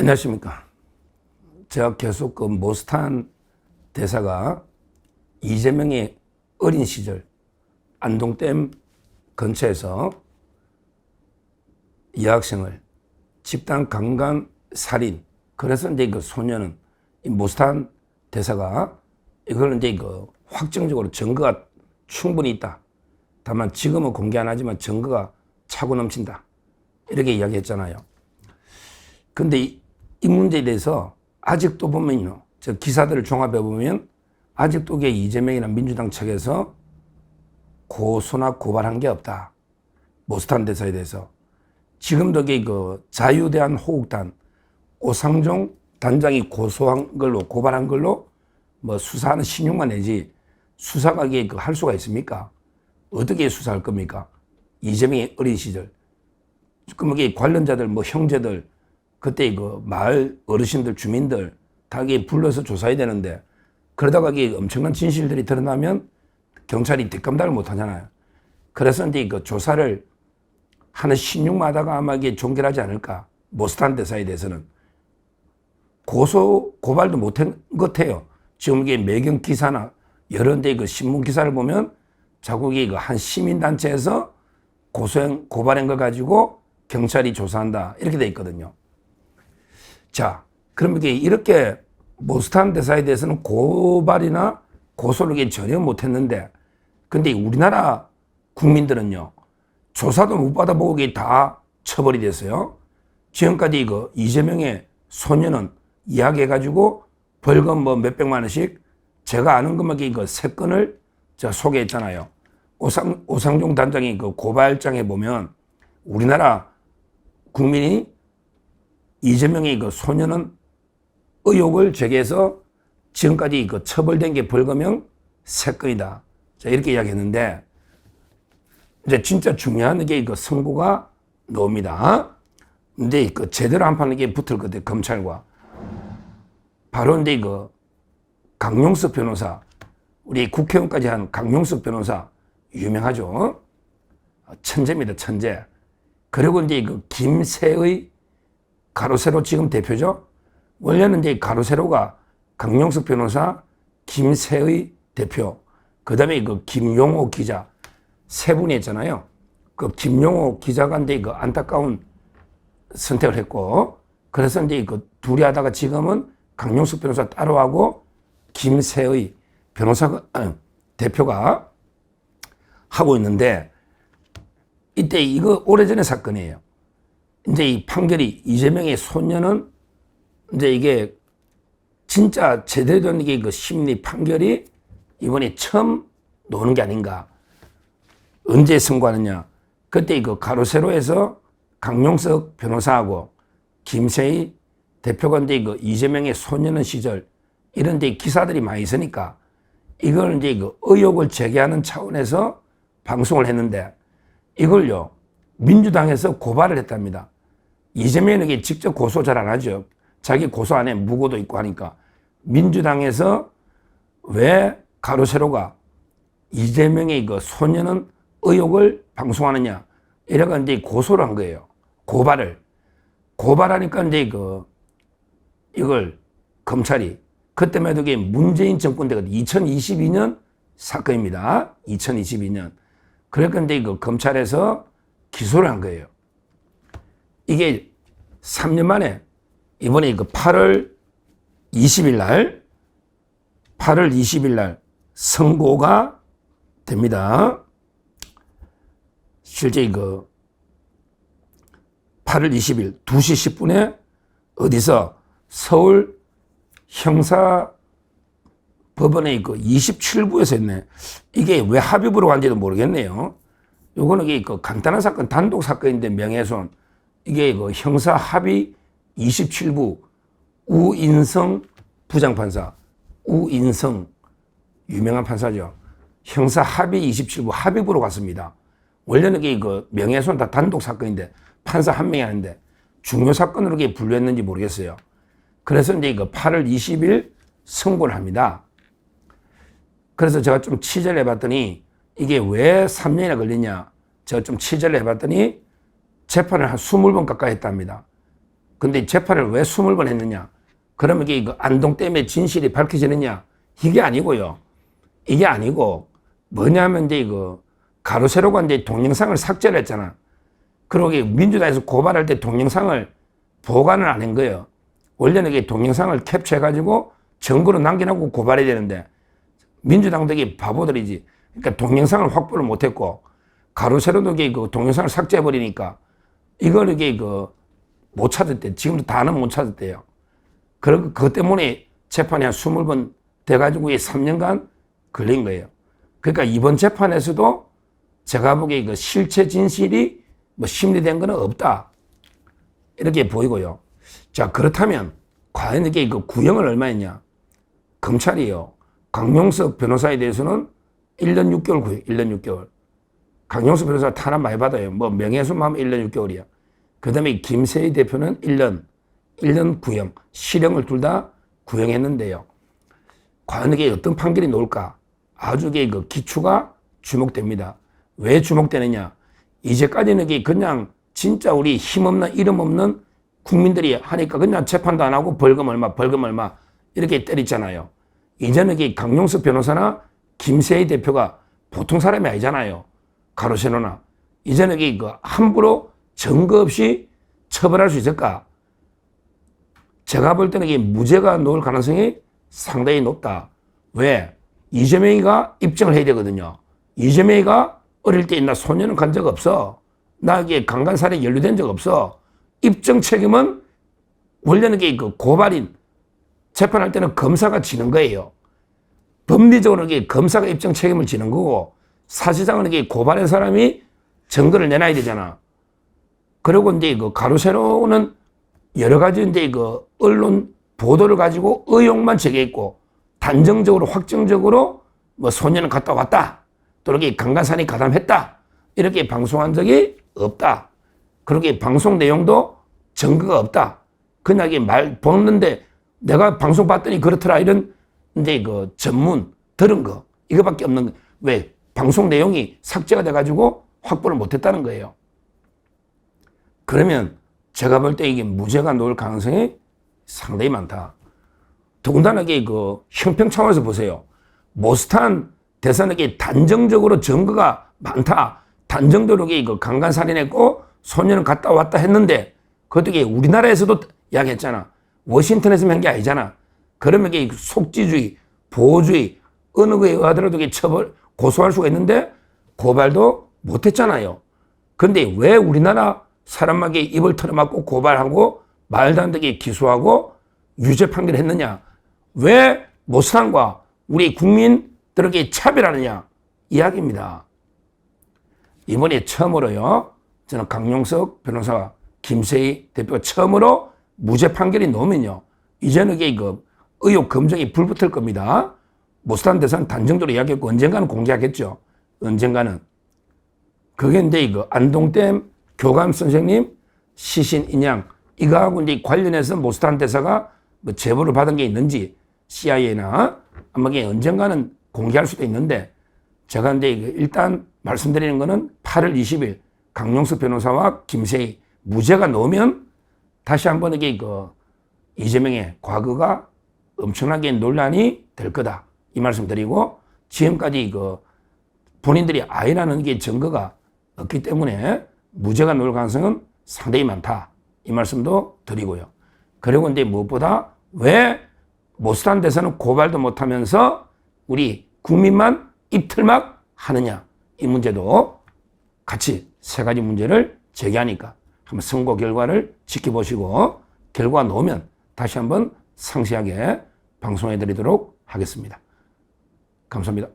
안녕하십니까. 제가 계속 그 모스탄 대사가 이재명의 어린 시절 안동댐 근처에서 여학생을 집단 강간 살인, 그래서 이제 그 소녀는 이 모스탄 대사가 이걸 이제 그 확정적으로 증거가 충분히 있다. 다만 지금은 공개 안 하지만 증거가 차고 넘친다. 이렇게 이야기했잖아요. 근데 이 문제에 대해서 아직도 보면요, 저 기사들을 종합해 보면 아직도 이게 이재명이나 민주당 측에서 고소나 고발한 게 없다. 모스탄 대사에 대해서. 지금도 그 자유대한호국단 오상종 단장이 고소한 걸로, 고발한 걸로 뭐 수사하는 신용만 내지 수사가 할 수가 있습니까? 어떻게 수사할 겁니까? 이재명의 어린 시절. 그럼 관련자들, 뭐 형제들, 그때 그 마을 어르신들, 주민들 다 불러서 조사해야 되는데, 그러다가 엄청난 진실들이 드러나면 경찰이 뒷감당을 못 하잖아요. 그래서 이제 그 조사를 하는 신용마다가 아마 종결하지 않을까. 모스탄 대사에 대해서는 고소 고발도 못한 것 같아요. 지금 매경 기사나 여러 데 그 신문 기사를 보면 자꾸 한 시민단체에서 고발한 걸 가지고 경찰이 조사한다, 이렇게 돼 있거든요. 자, 그럼 이렇게 모스탄 대사에 대해서는 고발이나 고소를 전혀 못했는데, 근데 우리나라 국민들은요, 조사도 못 받아보고 다 처벌이 됐어요. 지금까지 이재명의 소녀는 이야기해가지고 벌금 뭐 몇백만 원씩, 제가 아는 것만 3건을 제가 소개했잖아요. 오상종 단장이 고발장에 보면 우리나라 국민이 이재명의 소녀는 의혹을 제기해서 지금까지 처벌된 게 벌금형 3건이다. 자, 이렇게 이야기했는데, 이제 진짜 중요한 게 선고가 나옵니다. 근데 제대로 안 파는 게 붙을 것 같아요, 검찰과. 바로 이제 강용석 변호사, 우리 국회의원까지 한 강용석 변호사, 유명하죠. 천재입니다, 천재. 그리고 이제 김세의 가로세로 지금 대표죠. 원래는 이제 가로세로가 강용석 변호사, 김세의 대표, 그 다음에 김용호 기자, 3분이 했잖아요. 김용호 기자가 이제 안타까운 선택을 했고, 그래서 이제 둘이 하다가 지금은 강용석 변호사 따로 하고 김세의 변호사가, 대표가 하고 있는데, 이때 이거 오래전의 사건이에요. 이제 이 판결이, 이재명의 소녀는 이제 이게 진짜 제대로 된 심리 판결이 이번에 처음 나오는 게 아닌가. 언제 선고하느냐. 그때 가로세로에서 강용석 변호사하고 김세희 대표가 이제 이재명의 소녀는 시절 이런 데 기사들이 많이 있으니까 이걸 이제 의혹을 제기하는 차원에서 방송을 했는데, 이걸요, 민주당에서 고발을 했답니다. 이재명에게 직접 고소 잘 안 하죠. 자기 고소 안에 무고도 있고 하니까. 민주당에서 왜 가로세로가 이재명의 소녀는 의혹을 방송하느냐, 이래가 이제 고소를 한 거예요. 고발하니까 이제 이걸 검찰이, 그때만 해도 문재인 정권 때가 2022년 사건입니다. 2022년. 그러니까 이제 검찰에서 기소를 한 거예요. 이게 3년 만에 이번에 8월 20일 날 선고가 됩니다. 실제 8월 20일 2시 10분에 어디서 서울 형사법원의 27부에서 했네. 이게 왜 합의부로 간지도 모르겠네요. 요거는 간단한 사건, 단독 사건인데 명예훼손. 이게 형사 합의 27부 우인성 부장판사, 우인성 유명한 판사죠. 형사 합의 27부 합의부로 갔습니다. 원래는 명예훼손 다 단독 사건인데 판사 한 명이 하는데 중요 사건으로 분류했는지 모르겠어요. 그래서 이제 8월 20일 선고를 합니다. 그래서 제가 좀 취재를 해봤더니 이게 왜 3년이나 걸리냐, 제가 좀 취재를 해봤더니 재판을 한 20번 가까이 했답니다. 근데 재판을 왜 20번 했느냐? 그러면 이게 그 안동댐의 진실이 밝혀지느냐? 이게 아니고요. 이게 아니고 뭐냐면 이제 이거 가로세로가 이제 동영상을 삭제를 했잖아. 그리고 민주당에서 고발할 때 동영상을 보관을 안 한 거예요. 원래는 이게 동영상을 캡처해가지고 증거로 남겨놓고 고발해야 되는데 민주당도 이게 바보들이지. 그러니까 동영상을 확보를 못했고 가로세로도 이게 그 동영상을 삭제해버리니까 이걸 이게 못 찾았대. 지금도 다는 못 찾았대요. 그것 때문에 재판이 한 20번 돼가지고 3년간 걸린 거예요. 그러니까 이번 재판에서도 제가 보기에 그 실체 진실이 뭐 심리된 건 없다. 이렇게 보이고요. 자, 그렇다면 과연 이게 그 구형을 얼마 했냐? 검찰이요. 강용석 변호사에 대해서는 1년 6개월 구형, 1년 6개월. 강용석 변호사 탄압 많이 받아요. 뭐 명예훼손만 하면 1년 6개월이야. 그 다음에 김세희 대표는 1년 구형, 실형을 둘 다 구형했는데요. 과연 이게 어떤 판결이 나올까? 아주 이게 그 기추가 주목됩니다. 왜 주목되느냐? 이제까지는 이게 그냥 진짜 우리 힘없는 이름 없는 국민들이 하니까 그냥 재판도 안 하고 벌금 얼마 이렇게 때리잖아요. 이제는 이게 강용석 변호사나 김세희 대표가 보통 사람이 아니잖아요. 가로세로나. 이제는 이게 그 함부로 증거 없이 처벌할 수 있을까? 제가 볼 때는 이게 무죄가 나올 가능성이 상당히 높다. 왜? 이재명이가 입증을 해야 되거든요. 이재명이가 어릴 때 나 소년은 간 적 없어. 나 이게 강간살에 연루된 적 없어. 입증 책임은 원래는 이게 그 고발인 재판할 때는 검사가 지는 거예요. 법리적으로 이게 검사가 입증 책임을 지는 거고 사실상은 이게 고발한 사람이 증거를 내놔야 되잖아. 그리고 이제 그 가로세로는 여러 가지 이제 그 언론 보도를 가지고 의혹만 제기했고 단정적으로 확정적으로 뭐 소년은 갔다 왔다. 또 이렇게 강간살인 가담했다. 이렇게 방송한 적이 없다. 그렇게 방송 내용도 증거가 없다. 그냥 이게 말 벗는데 내가 방송 봤더니 그렇더라. 이런 이제 그 전문 들은 거 이거밖에 없는 거. 왜? 방송 내용이 삭제가 돼가지고 확보를 못했다는 거예요. 그러면 제가 볼 때 이게 무죄가 나올 가능성이 상당히 많다. 더군다나 이게 그 형평 차원에서 보세요. 모스탄 대선에게 단정적으로 증거가 많다. 단정적으로 그 강간살인했고 소년은 갔다 왔다 했는데 그것도 이게 우리나라에서도 이야기했잖아. 워싱턴에서만 한 게 아니잖아. 그러면 이게 속지주의, 보호주의 어느 거에 의하더라도 이게 처벌 고소할 수가 있는데 고발도 못했잖아요. 그런데 왜 우리나라 사람에게 입을 털어맞고 고발하고 말도 안 되게 기소하고 유죄 판결을 했느냐? 왜 모스탄과 우리 국민들에게 차별하느냐? 이야기입니다. 이번에 처음으로요. 저는 강용석 변호사와 김세희 대표가 처음으로 무죄 판결이 나오면요. 이제는 이게 그 의혹 검증이 불붙을 겁니다. 모스탄 대사는 단정적으로 이야기했고 언젠가는 공개하겠죠. 언젠가는. 그게 이제 그 안동댐 교감 선생님 시신 인양 이거하고 이제 관련해서 모스탄 대사가 뭐 제보를 받은 게 있는지 CIA나 아마 이게 언젠가는 공개할 수도 있는데 제가 이제 일단 말씀드리는 거는 8월 20일 강용석 변호사와 김세희 무죄가 나오면 다시 한번 이게 그 이재명의 과거가 엄청나게 논란이 될 거다. 이 말씀 드리고 지금까지 그 본인들이 아니라는 게 증거가 없기 때문에 무죄가 나올 가능성은 상당히 많다. 이 말씀도 드리고요. 그리고 이제 무엇보다 왜 모스탄 대사는 고발도 못하면서 우리 국민만 입틀막 하느냐. 이 문제도 같이 세 가지 문제를 제기하니까 한번 선고 결과를 지켜보시고 결과가 나오면 다시 한번 상세하게 방송해 드리도록 하겠습니다. 감사합니다.